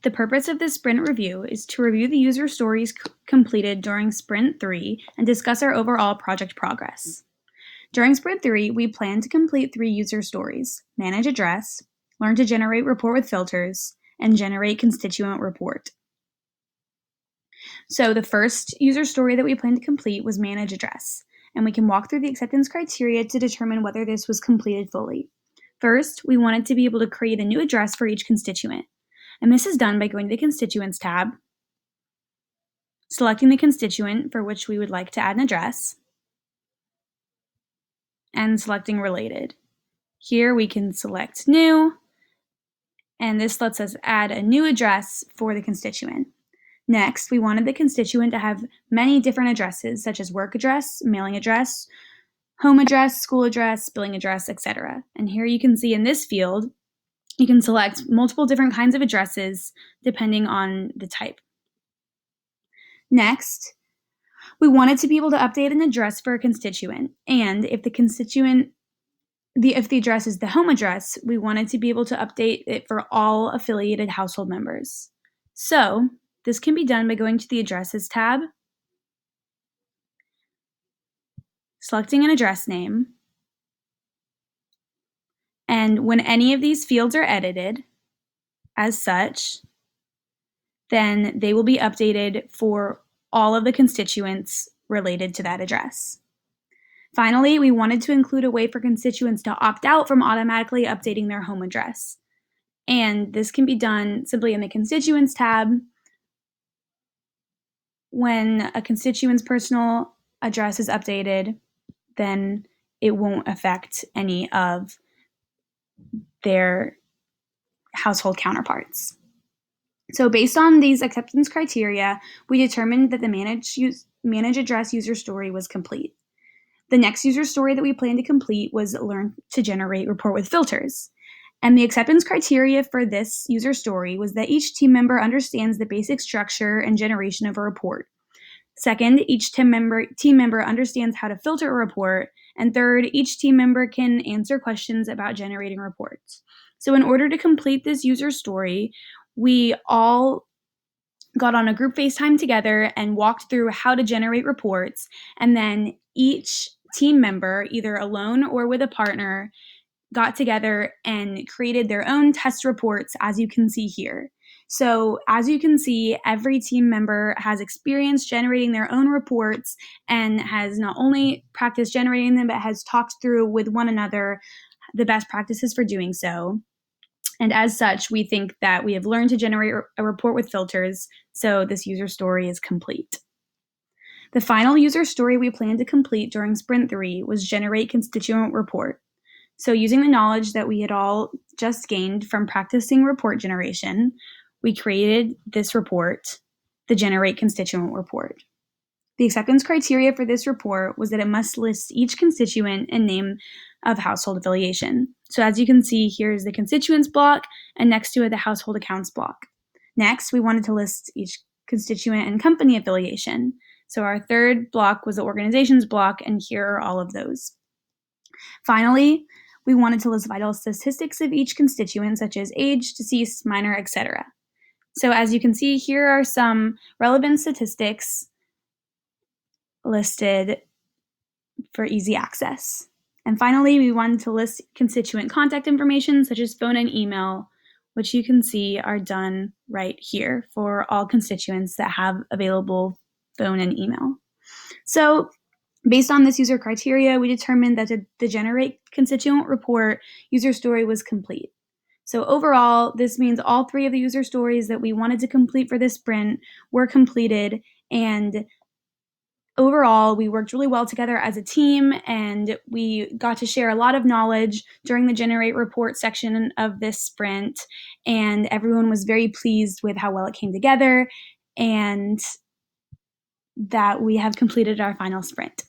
The purpose of this sprint review is to review the user stories completed during Sprint 3 and discuss our overall project progress. During Sprint 3, we plan to complete 3 user stories: manage address, learn to generate report with filters, and generate constituent report. So the first user story that we plan to complete was manage address, and we can walk through the acceptance criteria to determine whether this was completed fully. First, we wanted to be able to create a new address for each constituent, and this is done by going to the Constituents tab, selecting the constituent for which we would like to add an address, and selecting Related. Here we can select New, and this lets us add a new address for the constituent. Next, we wanted the constituent to have many different addresses, such as work address, mailing address, home address, school address, billing address, etc. And here you can see in this field, you can select multiple different kinds of addresses depending on the type. Next, we wanted to be able to update an address for a constituent, and if the address is the home address, we wanted to be able to update it for all affiliated household members. So this can be done by going to the Addresses tab, selecting an address name, and when any of these fields are edited as such, then they will be updated for all of the constituents related to that address. Finally, we wanted to include a way for constituents to opt out from automatically updating their home address. And this can be done simply in the Constituents tab. When a constituent's personal address is updated, then it won't affect any of their household counterparts. So based on these acceptance criteria, we determined that the manage address user story was complete. The next user story that we plan to complete was learn to generate report with filters. And the acceptance criteria for this user story was that each team member understands the basic structure and generation of a report. Second, each team member understands how to filter a report. And third, each team member can answer questions about generating reports. So in order to complete this user story, we all got on a group FaceTime together and walked through how to generate reports, and then each team member, either alone or with a partner, got together and created their own test reports, as you can see here. So as you can see, every team member has experience generating their own reports and has not only practiced generating them, but has talked through with one another the best practices for doing so. And as such, we think that we have learned to generate a report with filters, so this user story is complete. The final user story we plan to complete during Sprint 3 was generate constituent report. So using the knowledge that we had all just gained from practicing report generation, we created this report, the generate constituent report. The acceptance criteria for this report was that it must list each constituent and name of household affiliation. So as you can see, here's the constituents block, and next to it, the household accounts block. Next, we wanted to list each constituent and company affiliation. So our third block was the organizations block, and here are all of those. Finally, we wanted to list vital statistics of each constituent, such as age, deceased, minor, etc. So as you can see, here are some relevant statistics listed for easy access. And finally, we wanted to list constituent contact information, such as phone and email, which you can see are done right here for all constituents that have available phone and email. So based on this user criteria, we determined that the generate constituent report user story was complete. So overall, this means all 3 of the user stories that we wanted to complete for this sprint were completed, and overall, we worked really well together as a team, and we got to share a lot of knowledge during the Generate Report section of this sprint, and everyone was very pleased with how well it came together and that we have completed our final sprint.